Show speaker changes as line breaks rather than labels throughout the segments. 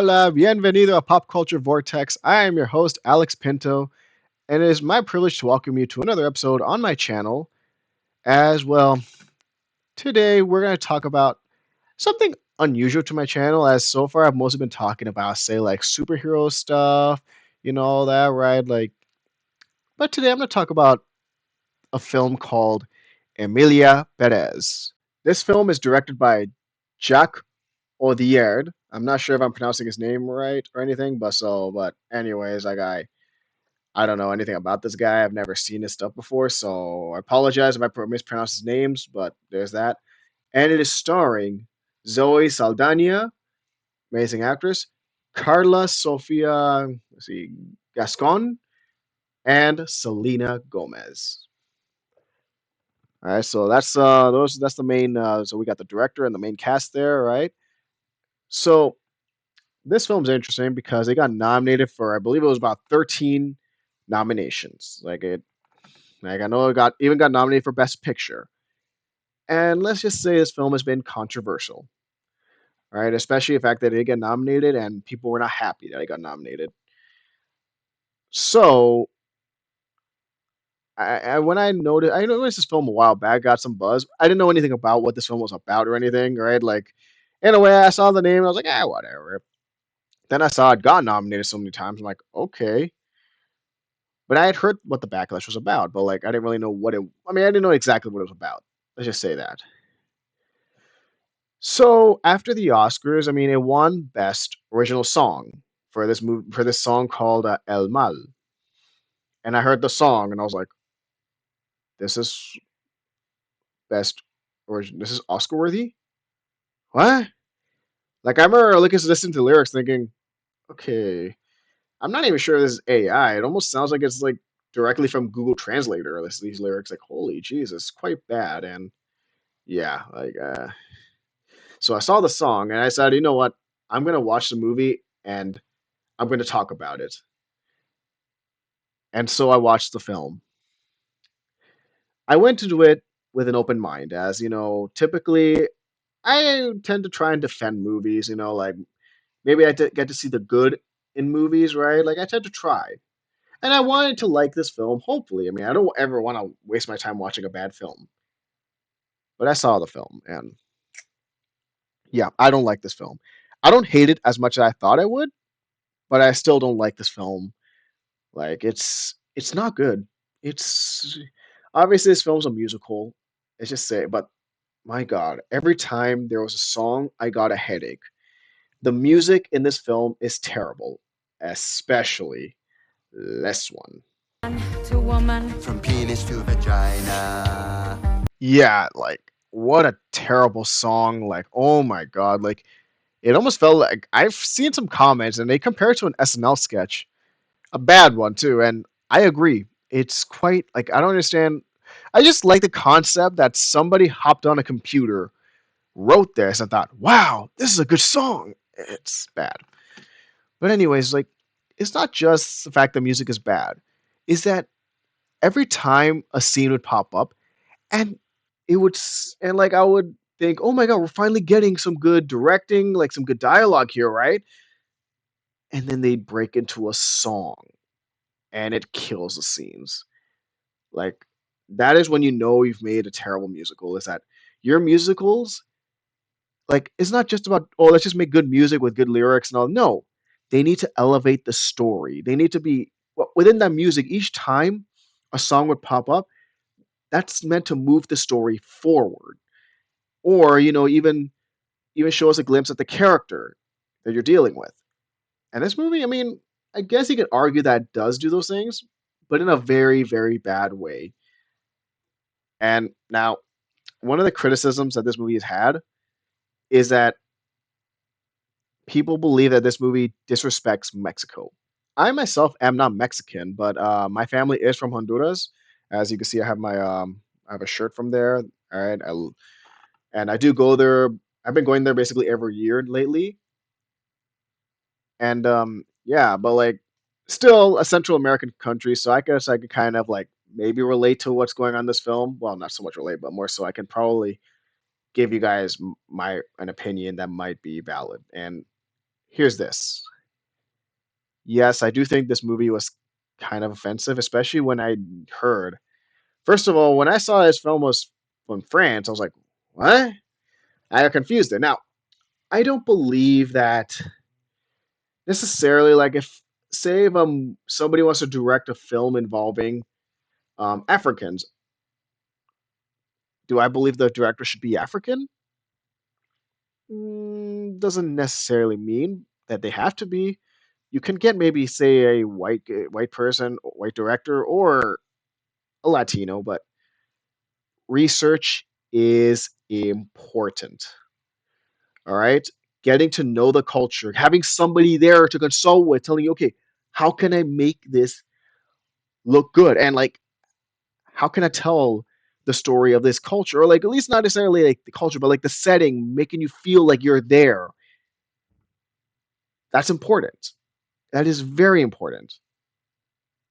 Hola, bienvenido a Pop Culture Vortex. I am your host, Alex Pinto, and it is my privilege to welcome you to another episode on my channel. As well, today we're going to talk about something unusual to my channel, as so far I've mostly been talking about, say, like superhero stuff, all that, right? But today I'm going to talk about a film called Emilia Perez. This film is directed by Jacques Audiard. I'm not sure if I'm pronouncing his name right or anything, but anyways, I don't know anything about this guy. I've never seen his stuff before, so I apologize if I mispronounce his names, but there's that. And it is starring Zoe Saldana, amazing actress, Carla Sofia, let's see, Gascon, and Selena Gomez. All right, so that's the main. So we got the director and the main cast there, right? So this film's interesting because it got nominated for, I believe it was about 13 nominations. Like I know it got nominated for Best Picture. And let's just say this film has been controversial, right? Especially the fact that it got nominated and people were not happy that it got nominated. So when I noticed this film a while back, got some buzz. I didn't know anything about what this film was about or anything, right? Like, in a way, I saw the name and I was like, whatever. Then I saw it got nominated so many times. I'm like, okay. But I had heard what the backlash was about, but like I didn't really know what it. I mean, I didn't know exactly what it was about. Let's just say that. So after the Oscars, I mean, it won Best Original Song for this movie for this song called El Mal. And I heard the song and I was like, this is best origin. This is Oscar worthy. What? Like I remember listening to the lyrics, thinking, okay, I'm not even sure this is AI. It almost sounds like it's like directly from Google Translator. These lyrics, like, holy Jesus, quite bad. And yeah, so I saw the song and I said, you know what? I'm gonna watch the movie and I'm gonna talk about it. And so I watched the film. I went into it with an open mind, as typically I tend to try and defend movies. Like maybe get to see the good in movies, right? Like I tend to try, and I wanted to like this film. Hopefully, I mean, I don't ever want to waste my time watching a bad film. But I saw the film, and yeah, I don't like this film. I don't hate it as much as I thought I would, but I still don't like this film. Like it's not good. It's obviously this film's a musical. Let's just say, but my God, every time there was a song, I got a headache. The music in this film is terrible, especially this one.
To woman. From penis to vagina.
Yeah, like what a terrible song. Like, oh my God, like it almost felt like I've seen some comments and they compare it to an SNL sketch, a bad one too, and I agree. It's quite like I don't understand. I just like the concept that somebody hopped on a computer, wrote this, and thought, "Wow, this is a good song." It's bad. But anyways, like it's not just the fact that music is bad. Is that every time a scene would pop up and and like I would think, "Oh my God, we're finally getting some good directing, like some good dialogue here, right?" And then they'd break into a song and it kills the scenes. Like that is when you know you've made a terrible musical. Is that your musicals, like it's not just about, oh, let's just make good music with good lyrics and all. No, they need to elevate the story. They need to be within that music. Each time a song would pop up, that's meant to move the story forward, or even show us a glimpse at the character that you're dealing with. And this movie, I mean, I guess you could argue that it does do those things, but in a very, very bad way. And now, one of the criticisms that this movie has had is that people believe that this movie disrespects Mexico. I myself am not Mexican, but my family is from Honduras. As you can see, I have a shirt from there. All right, and I do go there. I've been going there basically every year lately, and yeah, but like still a Central American country, so I guess I could kind of like maybe relate to what's going on in this film. Well, not so much relate, but more so I can probably give you guys my an opinion that might be valid. And Here's this. Yes, I do think this movie was kind of offensive, especially when I heard. First of all, when I saw this film was from France, I was like, what? I got confused there. Now, I don't believe that necessarily, like, if, say, if somebody wants to direct a film involving Africans, do I believe the director should be African? Doesn't necessarily mean that they have to be. You can get maybe say a white person, white director, or a Latino, but research is important. All right, getting to know the culture, having somebody there to consult with, telling you, okay, how can I make this look good, and like, how can I tell the story of this culture, or like at least not necessarily like the culture, but like the setting, making you feel like you're there. That's important. That is very important.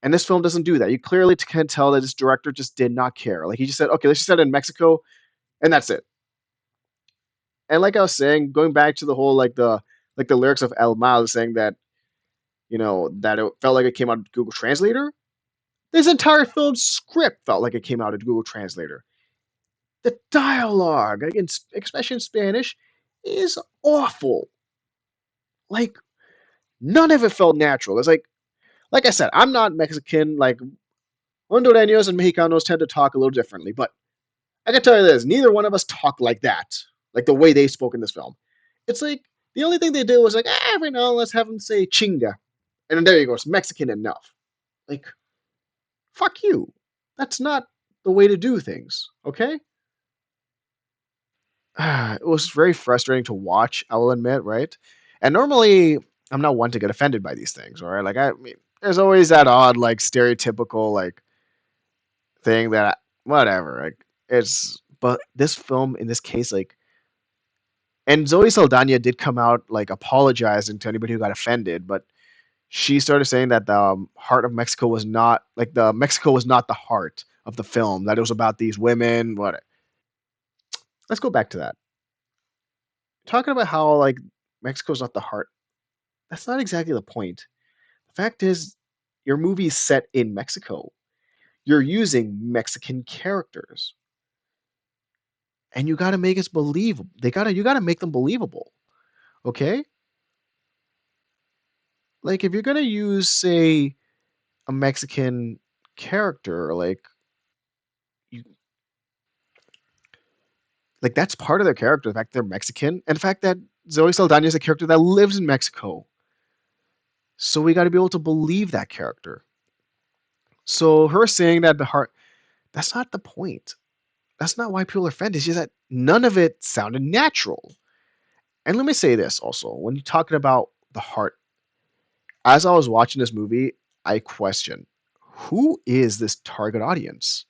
And this film doesn't do that. You clearly can tell that this director just did not care. Like he just said, okay, let's just set it in Mexico, and that's it. And like I was saying, going back to the whole like the lyrics of El Mal saying that that it felt like it came out of Google Translator. This entire film script felt like it came out of Google Translator. The dialogue, again, especially in Spanish, is awful. Like none of it felt natural. It's like I said, I'm not Mexican. Like Hondureños and Mexicanos tend to talk a little differently, but I can tell you this: neither one of us talk like that, like the way they spoke in this film. It's like the only thing they did was like, every now and let's have them say chinga, and then there you go, it's Mexican enough. Like, fuck you. That's not the way to do things. Okay. It was very frustrating to watch. I will admit, right? And normally, I'm not one to get offended by these things. All right, like I mean, there's always that odd, like stereotypical, like thing that whatever. Like it's, but this film in this case, like, and Zoe Saldana did come out like apologizing to anybody who got offended, but she started saying that the heart of Mexico was not like the Mexico was not the heart of the film. That it was about these women. What? Let's go back to that. Talking about how like Mexico's not the heart. That's not exactly the point. The fact is, your movie is set in Mexico. You're using Mexican characters, and you got to make us believable. You got to make them believable. Okay, like if you're gonna use say a Mexican character, you like that's part of their character. The fact they're Mexican, and the fact that Zoe Saldana is a character that lives in Mexico. So we got to be able to believe that character. So her saying that the heart, that's not the point. That's not why people are offended. It's just that none of it sounded natural. And let me say this also: when you're talking about the heart, as I was watching this movie, I questioned who is this target audience?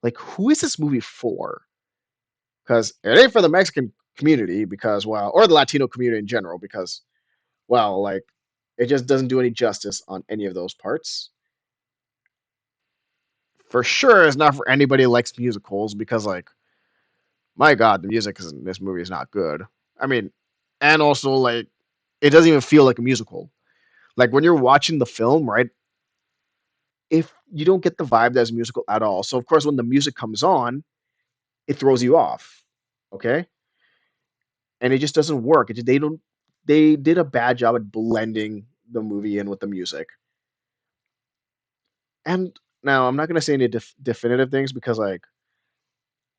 Like, who is this movie for? Because it ain't for the Mexican community, because, well, or the Latino community in general, because, well, like, it just doesn't do any justice on any of those parts. For sure, it's not for anybody who likes musicals, because, like, my God, the music in this movie is not good. I mean, and also like it doesn't even feel like a musical. Like when you're watching the film, right? If you don't get the vibe that's a musical at all, so of course when the music comes on, it throws you off. Okay, and it just doesn't work. They don't. They did a bad job at blending the movie in with the music. And now I'm not gonna say any definitive things because like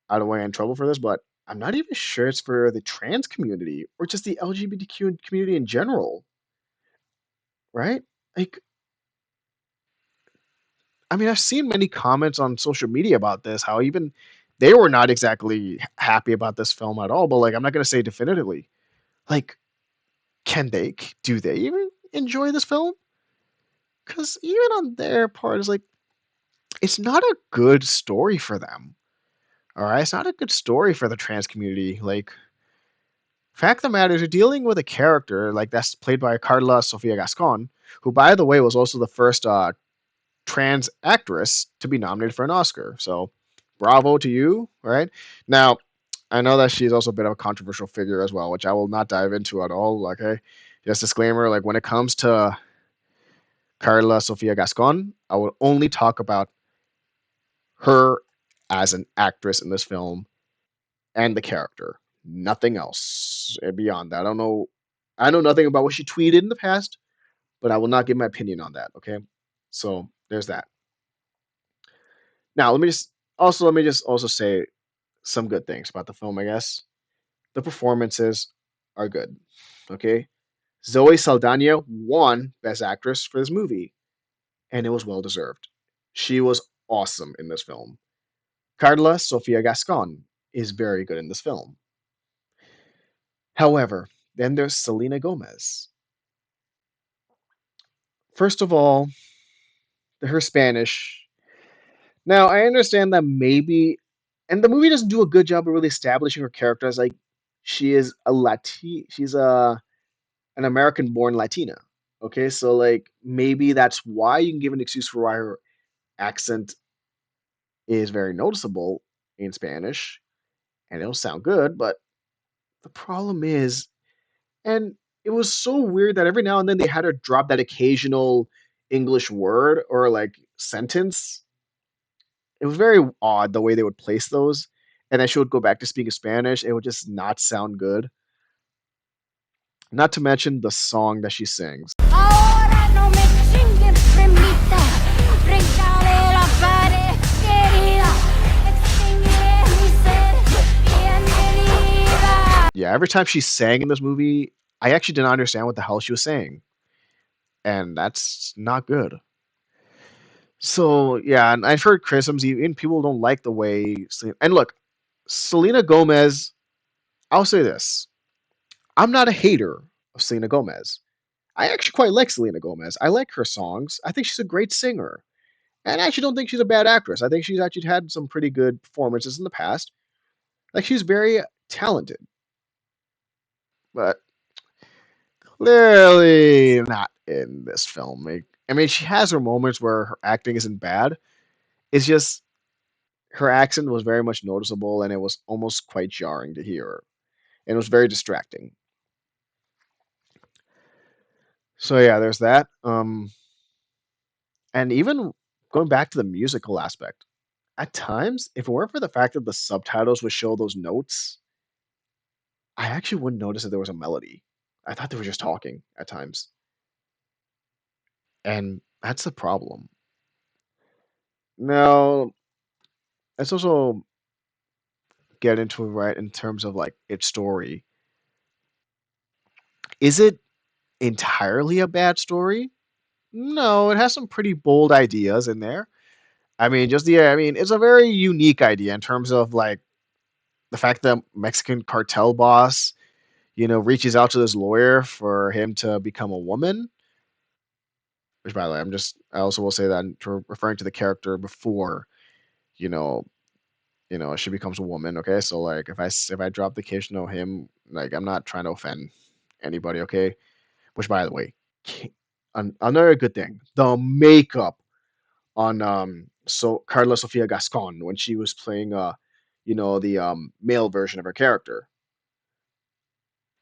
I don't want to get in trouble for this, but I'm not even sure it's for the trans community or just the LGBTQ community in general, right? Like, I mean, I've seen many comments on social media about this, how even they were not exactly happy about this film at all. But like, I'm not going to say definitively. Like, do they even enjoy this film? Because even on their part, it's like, it's not a good story for them. All right. It's not a good story for the trans community. Like, fact of the matter is, you're dealing with a character like that's played by Carla Sofia Gascon, who, by the way, was also the first trans actress to be nominated for an Oscar. So, bravo to you. Right now, I know that she's also a bit of a controversial figure as well, which I will not dive into at all. Okay, Just disclaimer, like when it comes to Carla Sofia Gascon, I will only talk about her as an actress in this film and the character. Nothing else beyond that. I know nothing about what she tweeted in the past, but I will not give my opinion on that. Okay. So there's that. Now let me just also say some good things about the film, I guess. The performances are good. Okay. Zoe Saldana won Best Actress for this movie, and it was well deserved. She was awesome in this film. Carla Sofia Gascon is very good in this film. However, then there's Selena Gomez. First of all, her Spanish. Now, I understand that maybe, and the movie doesn't do a good job of really establishing her character as like she is a she's a an American-born Latina. Okay, so like maybe that's why you can give an excuse for why her accent is very noticeable in Spanish, and it'll sound good. But the problem is, and it was so weird that every now and then they had her drop that occasional English word or like sentence. It was very odd the way they would place those. And then she would go back to speaking Spanish. It would just not sound good. Not to mention the song that she sings.
Ahora no me chingue, primita. Brincale la pared, querida. Extinguiré mi sed. Bienvenida.
Yeah, every time she sang in this movie, I actually did not understand what the hell she was saying. And that's not good. So yeah, and I've heard criticisms, even people don't like the way. And look, Selena Gomez. I'll say this: I'm not a hater of Selena Gomez. I actually quite like Selena Gomez. I like her songs. I think she's a great singer, and I actually don't think she's a bad actress. I think she's actually had some pretty good performances in the past. Like she's very talented, but clearly not in this film. I mean, she has her moments where her acting isn't bad. It's just her accent was very much noticeable, and it was almost quite jarring to hear, and it was very distracting. So yeah, there's that. And even going back to the musical aspect, at times, if it weren't for the fact that the subtitles would show those notes, I actually wouldn't notice that there was a melody. I thought they were just talking at times, and that's the problem. Now, let's also get into it right in terms of like its story. Is it entirely a bad story? No, it has some pretty bold ideas in there. I mean, it's a very unique idea in terms of like the fact that Mexican cartel boss, reaches out to this lawyer for him to become a woman. Which, by the way, I also will say that referring to the character before, you know, she becomes a woman. Okay, so like if I drop the case, no him, like I'm not trying to offend anybody. Okay, which by the way, another good thing, the makeup on Carla Sofia Gascon when she was playing the male version of her character.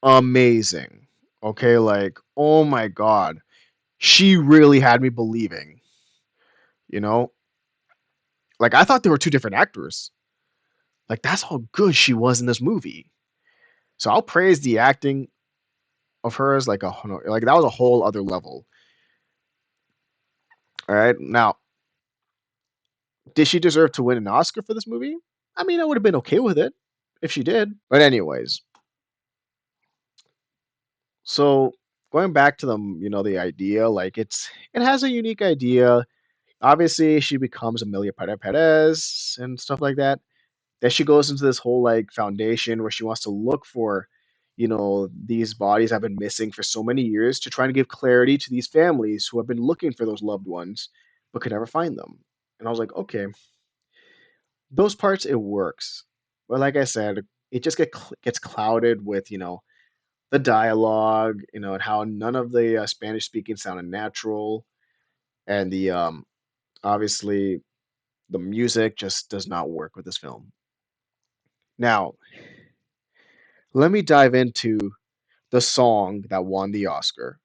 Amazing. Okay, like oh my god. She really had me believing, you know? Like I thought they were two different actors. Like that's how good she was in this movie. So I'll praise the acting of hers like that was a whole other level. All right. Now, did she deserve to win an Oscar for this movie? I mean, I would have been okay with it if she did. But anyways, so going back to the idea, like it has a unique idea. Obviously, she becomes Emilia Perez and stuff like that. Then she goes into this whole like foundation where she wants to look for, these bodies have been missing for so many years to try to give clarity to these families who have been looking for those loved ones but could never find them. And I was like, okay, those parts it works, but like I said, it just gets clouded with the dialogue, and how none of the Spanish speaking sounded natural, and the obviously the music just does not work with this film. Now, let me dive into the song that won the Oscar.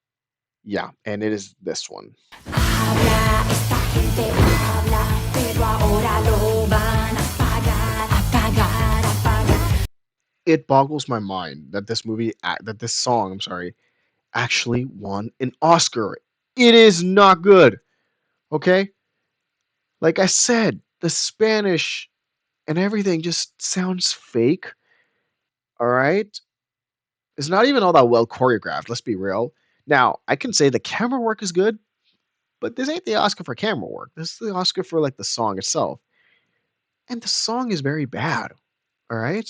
Yeah, and it is this one.
Habla, esta gente habla, pero ahora lo van a pagar, a pagar, a pagar.
It boggles my mind that that this song, I'm sorry, actually won an Oscar. It is not good. Okay? Like I said, the Spanish and everything just sounds fake. All right? It's not even all that well choreographed, let's be real. Now, I can say the camera work is good, but this ain't the Oscar for camera work. This is the Oscar for like the song itself. And the song is very bad. All right?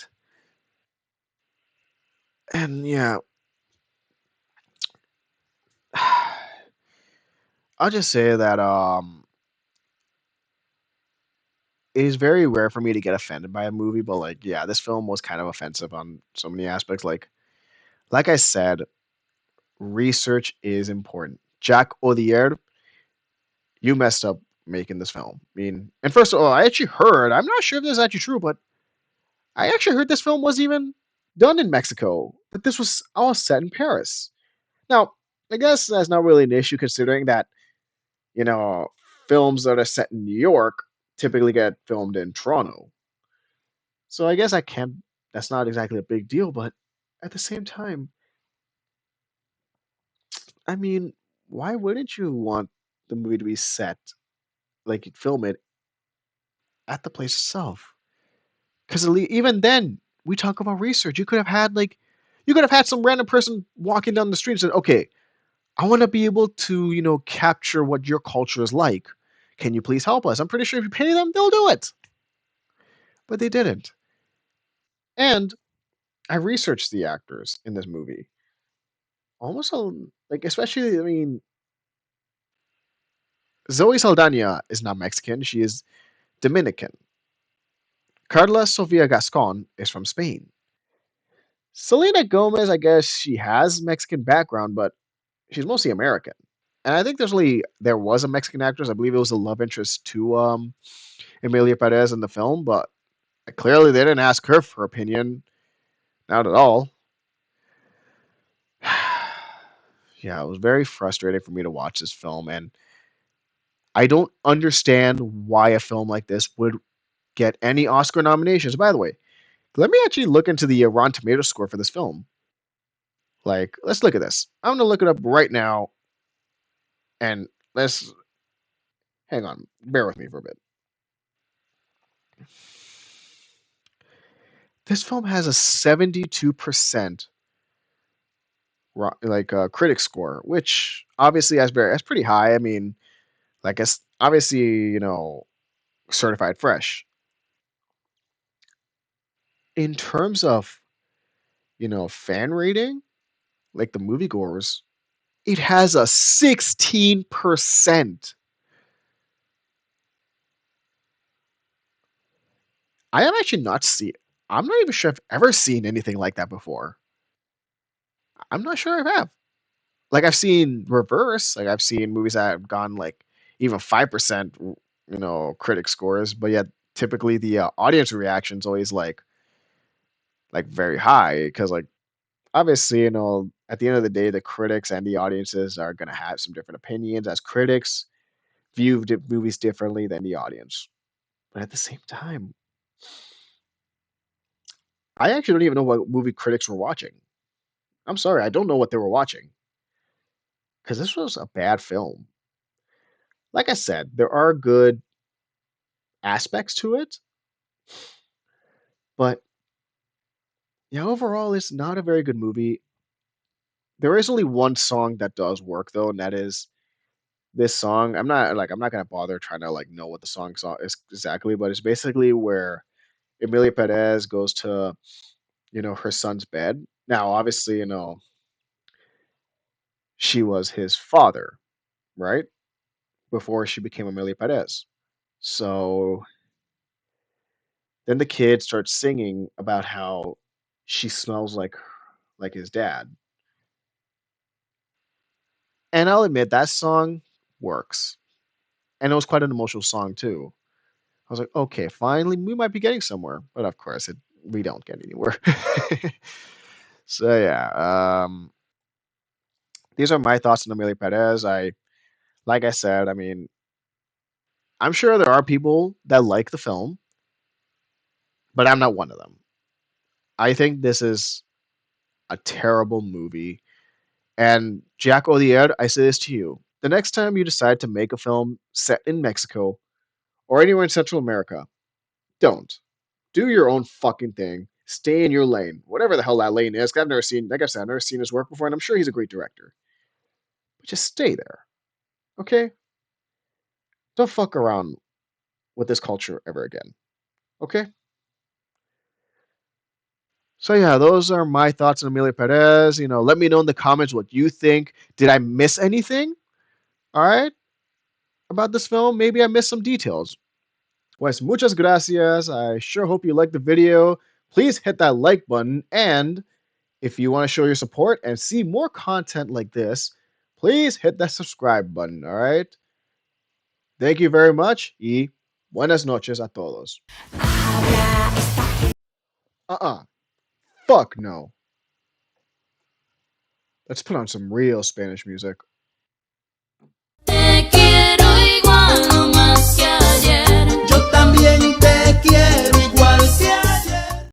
And yeah, I'll just say that it is very rare for me to get offended by a movie, but like yeah, this film was kind of offensive on so many aspects. Like I said, research is important. Jack Odier, you messed up making this film. I mean, and first of all, I actually heard, I'm not sure if this is actually true, but I actually heard this film wasn't even done in Mexico, that this was all set in Paris. Now, I guess that's not really an issue considering that, you know, films that are set in New York typically get filmed in Toronto. So I guess I can't, that's not exactly a big deal, but at the same time, I mean, why wouldn't you want the movie to be set, like you'd film it at the place itself? Because even then, we talk about research. You could have had some random person walking down the street and said, okay, I want to be able to, capture what your culture is like. Can you please help us? I'm pretty sure if you pay them, they'll do it. But they didn't. And I researched the actors in this movie. Almost like, especially, I mean, Zoe Saldana is not Mexican. She is Dominican. Carla Sofia Gascon is from Spain. Selena Gomez, I guess she has Mexican background, but she's mostly American. And I think there was a Mexican actress. I believe it was a love interest to Emilia Perez in the film, but clearly they didn't ask her for opinion. Not at all. Yeah, it was very frustrating for me to watch this film, and I don't understand why a film like this would get any Oscar nominations. By the way, let me actually look into the Rotten Tomato score for this film. Like, let's look at this. I'm gonna look it up right now, and let's hang on. Bear with me for a bit. This film has a 72% critic score, which obviously that's pretty high. I mean, like it's obviously certified fresh. In terms of fan rating, like the moviegoers, it has a 16%. I have actually not seen. I'm not even sure I've ever seen anything like that before. I'm not sure I have. Like I've seen reverse. Like I've seen movies that have gone like even 5%, critic scores, but yet typically the audience reaction's always like very high because like obviously at the end of the day the critics and the audiences are going to have some different opinions as critics view movies differently than the audience. But at the same time, I actually don't even know what movie critics were watching. I'm sorry, I don't know what they were watching because this was a bad film. Like I said, there are good aspects to it, but yeah, overall, it's not a very good movie. There is only one song that does work though, and that is this song. I'm not gonna bother trying to like know what the is exactly, but it's basically where Emilia Perez goes to her son's bed. Now, obviously, she was his father, right? Before she became Emilia Perez. So then the kid starts singing about how she smells like his dad. And I'll admit that song works. And it was quite an emotional song too. I was like, okay, finally we might be getting somewhere. But of course we don't get anywhere. So yeah, these are my thoughts on Amelia Perez. Like I said, I mean, I'm sure there are people that like the film, but I'm not one of them. I think this is a terrible movie. And Jack Odier, I say this to you: the next time you decide to make a film set in Mexico or anywhere in Central America, don't. Do your own fucking thing. Stay in your lane, whatever the hell that lane is. 'Cause I've never seen, like I said, I've never seen his work before, and I'm sure he's a great director. But just stay there, okay? Don't fuck around with this culture ever again, okay? So yeah, those are my thoughts on Emilia Perez. Let me know in the comments what you think. Did I miss anything? All right, about this film? Maybe I missed some details. Pues muchas gracias. I sure hope you liked the video. Please hit that like button, and if you want to show your support and see more content like this, please hit that subscribe button. All right. Thank you very much. Y buenas noches a todos. Fuck no. Let's put on some real Spanish music.